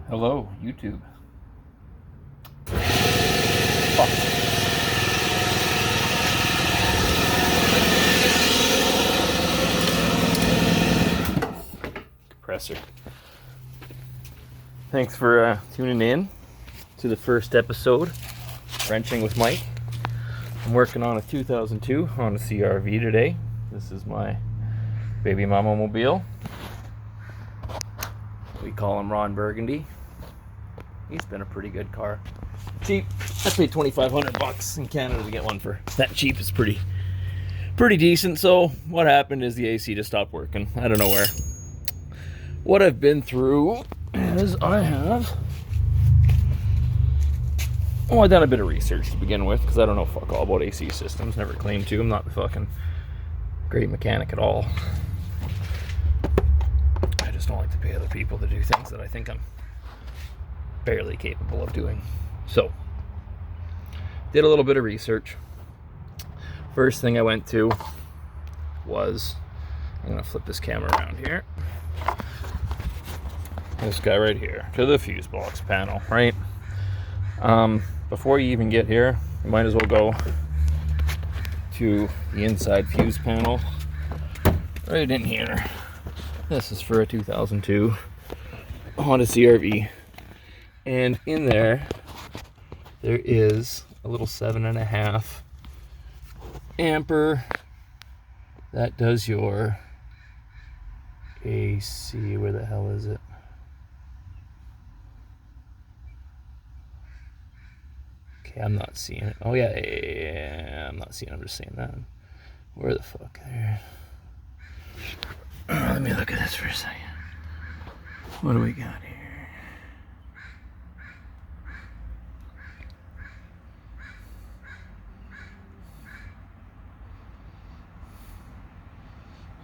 Hello, YouTube. Fuck. Compressor. Thanks for tuning in to the first episode, Wrenching with Mike. I'm working on a 2002 Honda CRV today. This is my baby mama mobile. We call him Ron Burgundy. He's been a pretty good car. Cheap. I paid $2,500 in Canada to get one for that cheap. It's pretty decent. So what happened is the AC just stopped working out of nowhere. What I've been through is I've done a bit of research to begin with, because I don't know fuck all about AC systems. Never claimed to. I'm not the fucking great mechanic at all. I just don't like to pay other people to do things that I think I'm barely capable of doing. So, did a little bit of research. First thing I went to was, I'm gonna flip this camera around here. This guy right here, to the fuse box panel, right? Before you even get here, you might as well go to the inside fuse panel right in here. This is for a 2002 Honda CRV. And in there is a little 7.5 ampere that does your AC. Where the hell is it? Okay, I'm not seeing it. Oh yeah, I'm not seeing it. I'm just saying that. Where the fuck? There. Let me look at this for a second. What do we got here?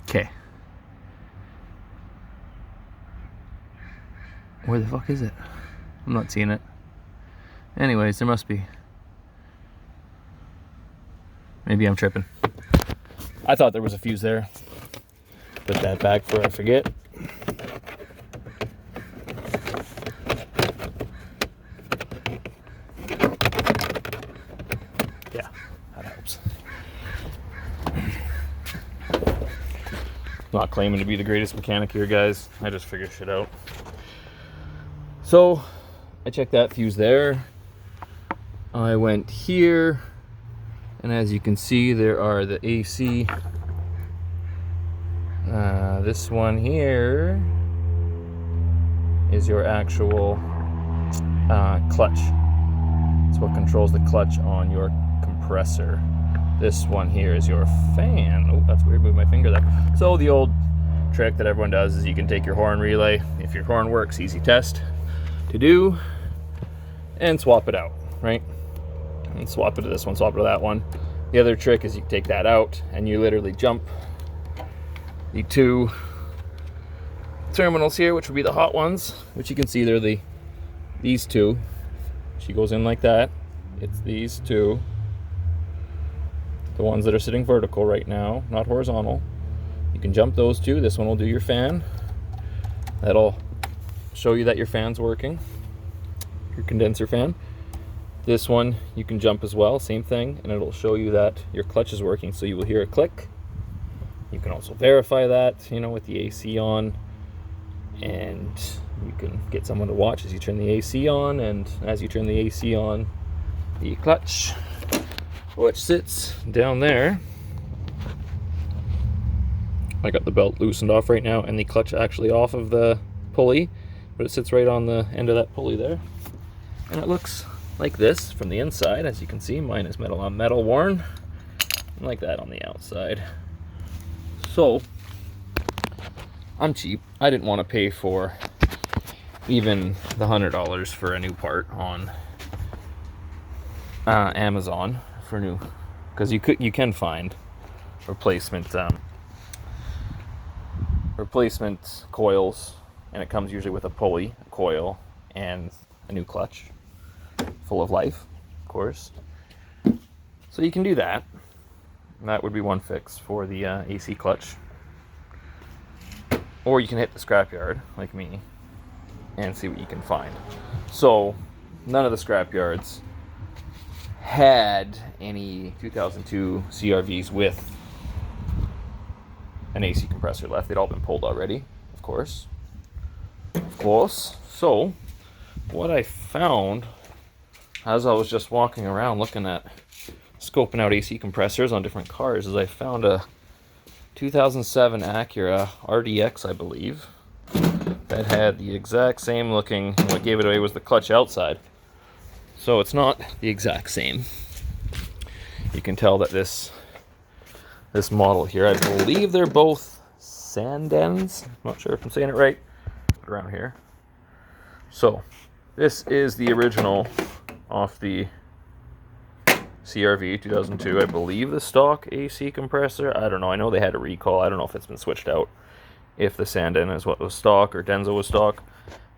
Okay. Where the fuck is it? I'm not seeing it. Anyways, there must be. Maybe I'm tripping. I thought there was a fuse there. Put that back before I forget. Yeah, that helps. Not claiming to be the greatest mechanic here, guys. I just figure shit out. So, I checked that fuse there. I went here, and as you can see, there are the AC. This one here is your actual clutch. It's what controls the clutch on your compressor. This one here is your fan. Oh, that's weird, move my finger there. So the old trick that everyone does is you can take your horn relay. If your horn works, easy test to do, and swap it out, right? And swap it to this one, swap it to that one. The other trick is you take that out and you literally jump the two terminals here, which would be the hot ones, which you can see they're these two. She goes in like that. It's these two, the ones that are sitting vertical right now, not horizontal. You can jump those two. This one will do your fan. That'll show you that your fan's working, your condenser fan. This one you can jump as well, same thing, and it'll show you that your clutch is working, so you will hear a click. You can also verify that, with the AC on, and you can get someone to watch as you turn the AC on, and as you turn the AC on, the clutch, which sits down there. I got the belt loosened off right now, and the clutch actually off of the pulley, but it sits right on the end of that pulley there, and it looks like this from the inside. As you can see, mine is metal on metal worn, and like that on the outside. So I'm cheap. I didn't want to pay for even the $100 for a new part on Amazon for new, because you can find replacement coils, and it comes usually with a pulley, a coil, and a new clutch full of life, of course. So you can do that. And that would be one fix for the AC clutch. Or you can hit the scrapyard like me and see what you can find. So none of the scrapyards had any 2002 CRVs with an AC compressor left. They'd all been pulled already, of course. So what I found as I was just walking around looking at, scoping out AC compressors on different cars, is I found a 2007 Acura RDX, I believe, that had the exact same looking. What gave it away was the clutch outside. So it's not the exact same. You can tell that this model here, I believe they're both Sandens. I'm not sure if I'm saying it right. Around here. So this is the original off the CRV 2002. I believe the stock AC compressor. I don't know. I know they had a recall. I don't know if it's been switched out. If the Sanden is what was stock or Denso was stock.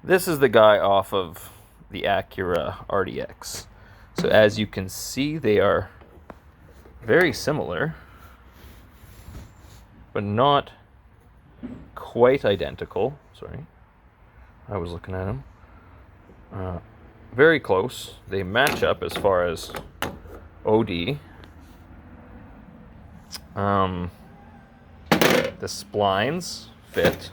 This is the guy off of the Acura RDX. So as you can see, they are very similar, but not quite identical. Sorry, I was looking at them. Very close. They match up as far as OD. The splines fit.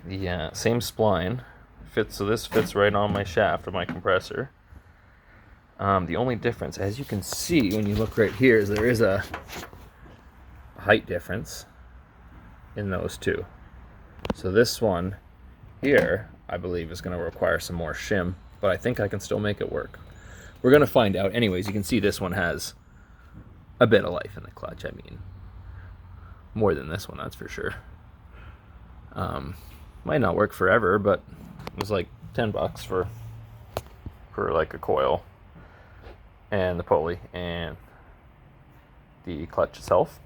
The same spline fits, so this fits right on my shaft of my compressor. The only difference, as you can see when you look right here, is there is a height difference in those two. So this one here, I believe, is going to require some more shim, but I think I can still make it work. We're going to find out. Anyways, you can see this one has a bit of life in the clutch. I mean, more than this one, that's for sure. Might not work forever, but it was like $10 for like a coil and the pulley and the clutch itself.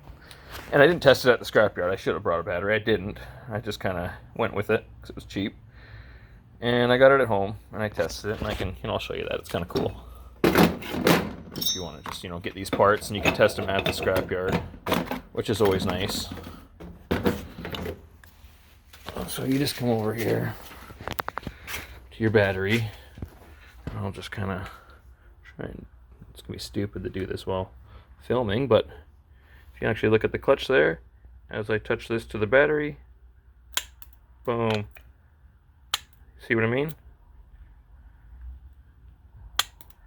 And I didn't test it at the scrapyard. I should have brought a battery. I didn't. I just kind of went with it because it was cheap. And I got it at home and I tested it, and I can, I'll show you that. It's kind of cool. If you want to just, get these parts, and you can test them at the scrapyard, which is always nice. So you just come over here to your battery, and I'll just kind of try and, it's going to be stupid to do this while filming, but if you actually look at the clutch there, as I touch this to the battery, boom. See what I mean?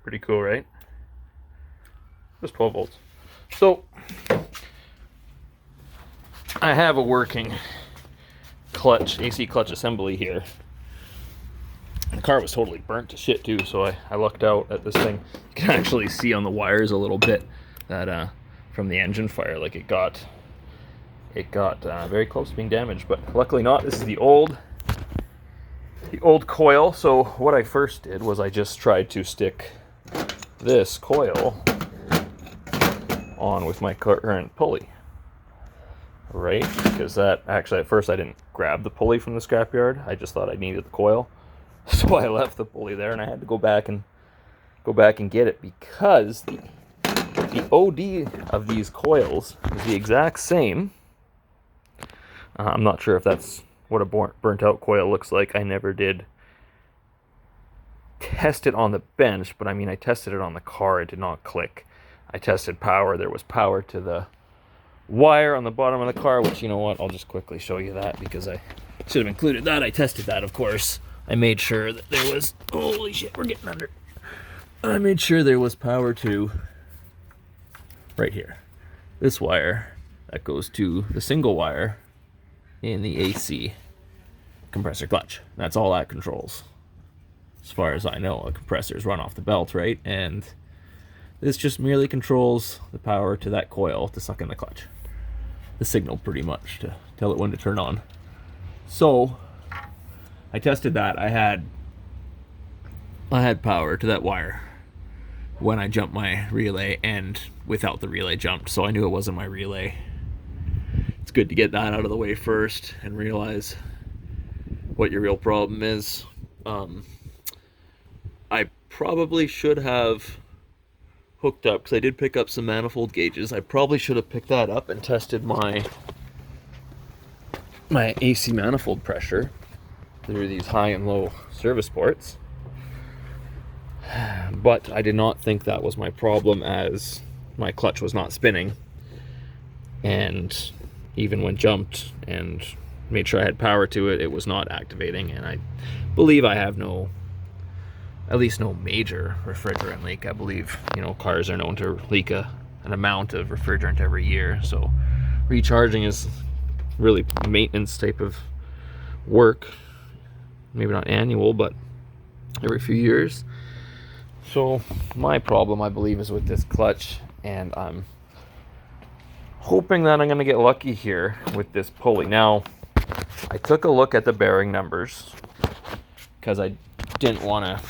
Pretty cool, right? Just 12 volts. So, I have a working clutch, AC clutch assembly here. The car was totally burnt to shit too, so I lucked out at this thing. You can actually see on the wires a little bit that from the engine fire, like it got very close to being damaged, but luckily not. This is the old coil. So what I first did was I just tried to stick this coil on with my current pulley, right? Because that actually, at first I didn't grab the pulley from the scrapyard. I just thought I needed the coil, so I left the pulley there, and I had to go back and get it, because the OD of these coils is the exact same. I'm not sure if that's what a burnt out coil looks like. I never did test it on the bench, but I mean, I tested it on the car. It did not click. I tested power. There was power to the wire on the bottom of the car, which, you know what, I'll just quickly show you that, because I should have included that. I tested that, of course. I made sure that there was, holy shit, we're getting under. I made sure there was power to right here. This wire that goes to the single wire in the AC compressor clutch. That's all that controls. As far as I know, a compressors run off the belt, right? And this just merely controls the power to that coil to suck in the clutch. The signal, pretty much, to tell it when to turn on. So I tested that. I had power to that wire when I jumped my relay, and without the relay jumped, so I knew it wasn't my relay. It's good to get that out of the way first and realize what your real problem is. I probably should have hooked up, because I did pick up some manifold gauges. I probably should have picked that up and tested my my AC manifold pressure through these high and low service ports. But I did not think that was my problem, as my clutch was not spinning. And even when jumped and made sure I had power to it, it was not activating. And I believe I have at least no major refrigerant leak. I believe, cars are known to leak an amount of refrigerant every year. So recharging is really maintenance type of work. Maybe not annual, but every few years. So my problem, I believe, is with this clutch, and I'm hoping that I'm going to get lucky here with this pulley. Now, I took a look at the bearing numbers because I didn't want to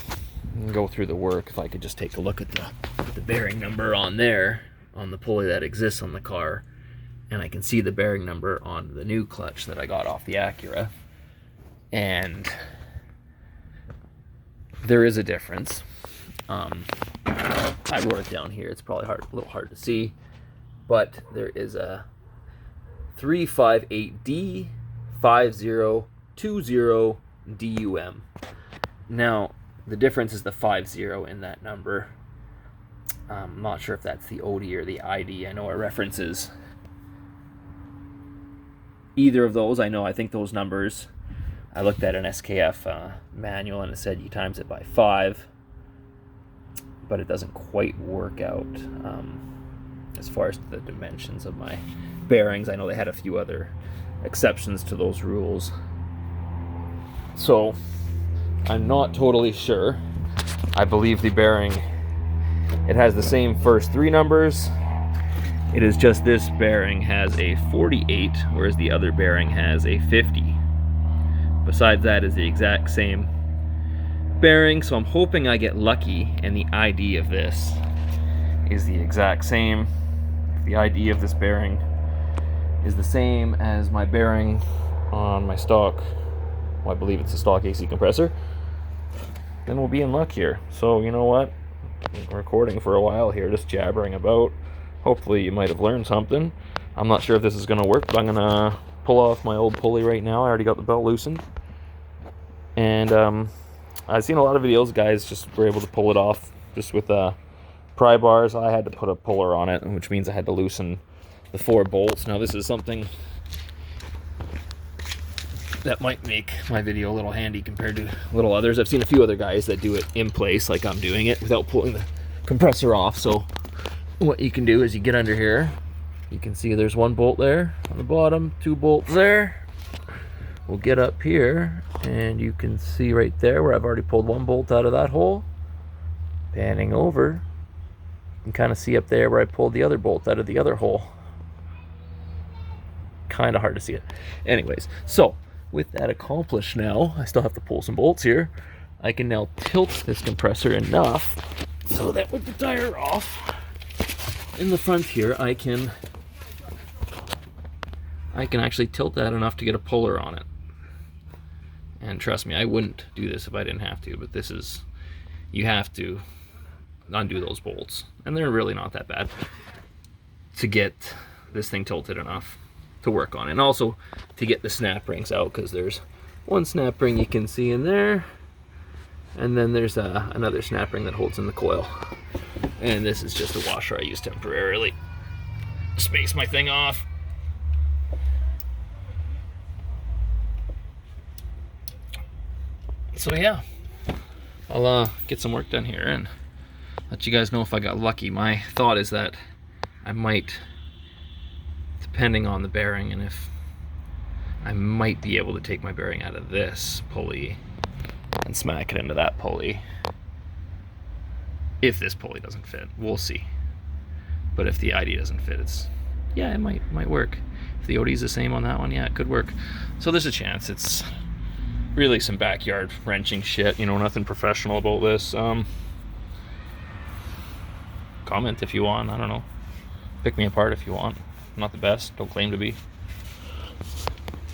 go through the work if I could just take a look at the bearing number on there, on the pulley that exists on the car, and I can see the bearing number on the new clutch that I got off the Acura, and there is a difference. I wrote it down here. It's probably a little hard to see, but there is a 358D 5020 DUM. Now, the difference is the 50 in that number. I'm not sure if that's the OD or the ID. I know it references either of those. I think those numbers, I looked at an SKF manual and it said you times it by 5, but it doesn't quite work out as far as the dimensions of my bearings. I know they had a few other exceptions to those rules, so I'm not totally sure. I believe the bearing, it has the same first 3 numbers. It is just this bearing has a 48, whereas the other bearing has a 50. Besides that is the exact same bearing, so I'm hoping I get lucky and the ID of this is the exact same. If the ID of this bearing is the same as my bearing on my stock, well, I believe it's a stock AC compressor, then we'll be in luck here. So you know what, I'm recording for a while here, just jabbering about. Hopefully you might have learned something. I'm not sure if this is going to work, but I'm going to pull off my old pulley right now. I already got the belt loosened, and I've seen a lot of videos, guys just were able to pull it off just with pry bars. I had to put a puller on it, which means I had to loosen the 4 bolts. Now this is something that might make my video a little handy compared to little others. I've seen a few other guys that do it in place like I'm doing it without pulling the compressor off. So what you can do is you get under here, you can see there's 1 bolt there on the bottom, 2 bolts there. We'll get up here and you can see right there where I've already pulled 1 bolt out of that hole. Panning over, you can kind of see up there where I pulled the other bolt out of the other hole. Kind of hard to see it. Anyways, so with that accomplished now, I still have to pull some bolts here. I can now tilt this compressor enough so that with the tire off in the front here, I can actually tilt that enough to get a puller on it. And trust me, I wouldn't do this if I didn't have to, but this is, you have to undo those bolts, and they're really not that bad, to get this thing tilted enough to work on, and also to get the snap rings out, because there's 1 snap ring you can see in there, and then there's another snap ring that holds in the coil, and this is just a washer I use temporarily. Space my thing off. So yeah, I'll get some work done here and let you guys know if I got lucky. My thought is that I might, depending on the bearing, and if I might be able to take my bearing out of this pulley and smack it into that pulley. If this pulley doesn't fit, we'll see. But if the ID doesn't fit, it might work. If the OD is the same on that one, yeah, it could work. So there's a chance. It's really some backyard wrenching shit, nothing professional about this. Comment if you want, I don't know. Pick me apart if you want. I'm not the best, don't claim to be.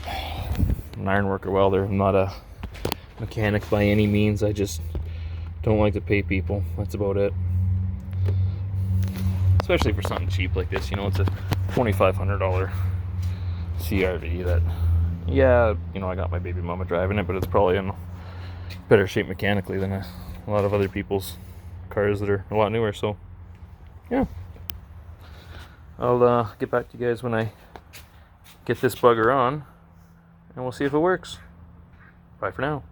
I'm an iron worker welder, I'm not a mechanic by any means. I just don't like to pay people, that's about it. Especially for something cheap like this, it's a $2,500 CRV that Yeah, you know, I got my baby mama driving it, but it's probably in better shape mechanically than a lot of other people's cars that are a lot newer. So yeah, I'll get back to you guys when I get this bugger on, and we'll see if it works. Bye for now.